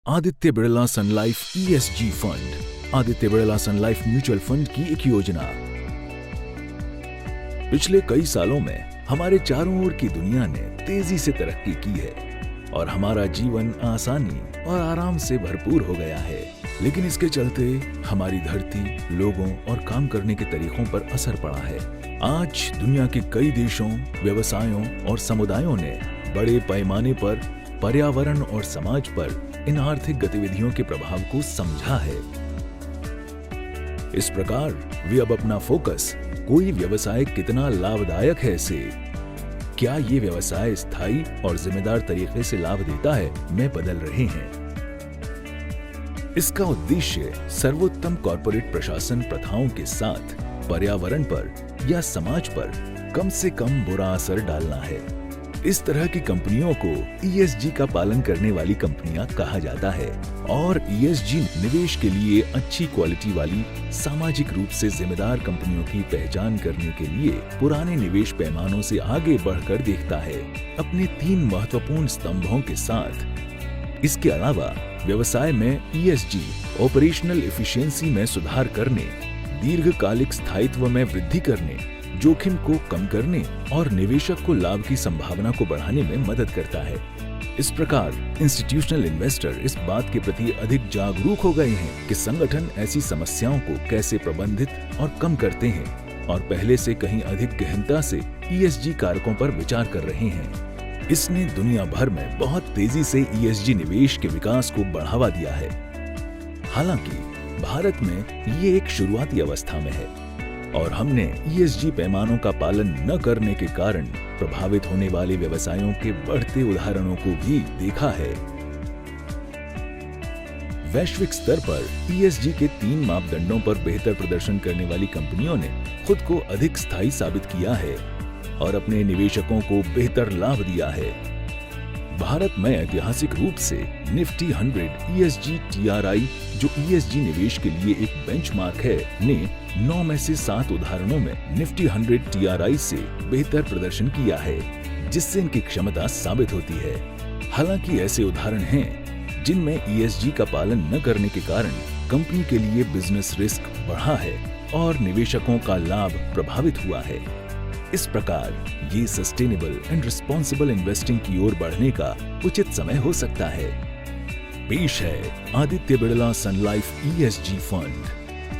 Aditya Birla Sun Life ESG fund. Aditya Birla Sun Life mutual fund की एक योजना। पिछले कई सालों में हमारे चारों ओर की दुनिया ने तेजी से तरक्की की है और हमारा जीवन आसानी और आराम से भरपूर हो गया है। लेकिन इसके चलते हमारी धरती, लोगों और काम करने के तरीकों पर असर पड़ा है। आज दुनिया के कई देशों, व्यवसायों और समुदायों ने बड़े पैमाने पर पर्यावरण और समाज पर इन आर्थिक गतिविधियों के प्रभाव को समझा है। इस प्रकार वे अब अपना फोकस कोई व्यवसाय कितना लाभदायक है से क्या ये व्यवसाय स्थायी और जिम्मेदार तरीके से लाभ देता है में बदल रहे हैं। इसका उद्देश्य सर्वोत्तम कॉर्पोरेट प्रशासन प्रथाओं के साथ पर्यावरण पर या समाज पर कम से कम बुरा असर डालना है। इस तरह की कंपनियों को ESG का पालन करने वाली कंपनियां कहा जाता है और ESG निवेश के लिए अच्छी क्वालिटी वाली सामाजिक रूप से जिम्मेदार कंपनियों की पहचान करने के लिए पुराने निवेश पैमानों से आगे बढ़कर देखता है, अपने 3 महत्वपूर्ण स्तंभों के साथ। इसके अलावा व्यवसाय में ESG ऑपरेशनल एफिशिएंसी में सुधार करने, दीर्घकालिक स्थायित्व में वृद्धि करने, जोखिम को कम करने और निवेशक को लाभ की संभावना को बढ़ाने में मदद करता है। इस प्रकार इंस्टीट्यूशनल इन्वेस्टर इस बात के प्रति अधिक जागरूक हो गए हैं कि संगठन ऐसी समस्याओं को कैसे प्रबंधित और कम करते हैं और पहले से कहीं अधिक गहनता से ESG कारकों पर विचार कर रहे हैं। इसने दुनिया भर में बहुत तेजी से ESG निवेश के विकास को बढ़ावा दिया है। हालांकि भारत में ये एक शुरुआती अवस्था में है और हमने ESG पैमानों का पालन न करने के कारण प्रभावित होने वाले व्यवसायों के बढ़ते उदाहरणों को भी देखा है। वैश्विक स्तर पर ESG के 3 मापदंडों पर बेहतर प्रदर्शन करने वाली कंपनियों ने खुद को अधिक स्थायी साबित किया है और अपने निवेशकों को बेहतर लाभ दिया है। भारत में ऐतिहासिक रूप से निफ्टी 100 ESG TRI, जो ESG निवेश के लिए एक बेंचमार्क है, ने 9 में से 7 उदाहरणों में निफ्टी 100 TRI से बेहतर प्रदर्शन किया है, जिससे इनकी क्षमता साबित होती है। हालांकि ऐसे उदाहरण हैं जिनमें ESG का पालन न करने के कारण कंपनी के लिए बिजनेस रिस्क बढ़ा है और निवेशकों का लाभ प्रभावित हुआ है। इस प्रकार ये सस्टेनेबल एंड रिस्पॉन्सिबल इन्वेस्टिंग की ओर बढ़ने का उचित समय हो सकता है। पेश है Aditya Birla Sun Life ESG fund,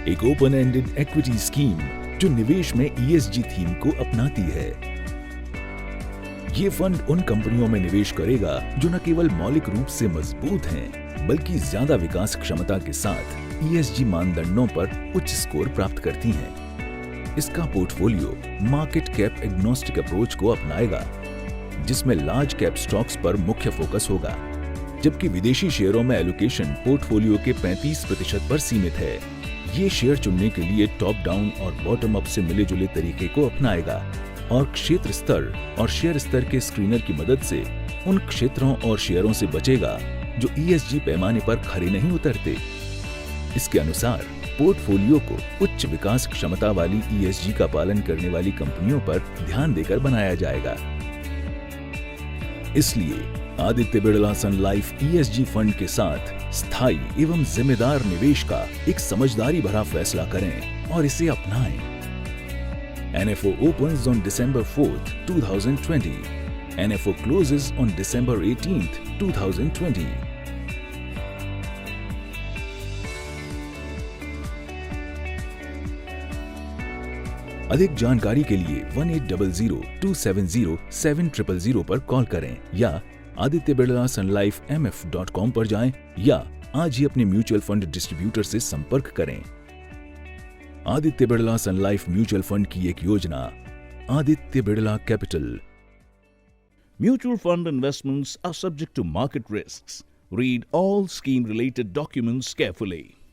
एक ओपन एंडेड इक्विटी स्कीम जो निवेश में ESG थीम को अपनाती है। ये फंड उन कंपनियों में निवेश करेगा जो न केवल मौलिक रूप से मजबूत हैं, बल्कि ज्यादा विकास क्षमता के साथ ESG मानदंडों पर उच्च स्कोर प्राप्त करती हैं। इसका portfolio market cap agnostic approach को अपनाएगा, जिसमें लार्ज कैप स्टॉक्स पर मुख्य फोकस होगा, जबकि विदेशी शेयरों में एलोकेशन पोर्टफोलियो के 35% पर सीमित है। ये शेयर चुनने के लिए टॉप डाउन और बॉटम अप से मिले जुले तरीके को अपनाएगा और क्षेत्र स्तर और शेयर स्तर के स्क्रीनर की मदद से उन क्षेत्रों और शेयरों से बचेगा जो ESG पैमाने पर खरे नहीं उतरते। इसके अनुसार पोर्टफोलियो को उच्च विकास क्षमता वाली ESG का पालन करने वाली कंपनियों पर ध्यान देकर बनाया जाएगा। इसलिए Aditya Birla Sun Life ESG fund के साथ स्थायी एवं जिम्मेदार निवेश का एक समझदारी भरा फैसला करें और इसे अपनाएं। NFO opens on December 4th, 2020. NFO closes on December 18th, 2020. अधिक जानकारी के लिए 1800-270-7000 पर कॉल करें या Aditya Birla Sun life MF.com पर जाएं या आज ही अपने म्यूचुअल फंड डिस्ट्रीब्यूटर से संपर्क करें। Aditya Birla Sun Life mutual fund की एक योजना, Aditya Birla capital. Mutual fund investments are subject to market risks. Read all scheme-related documents carefully.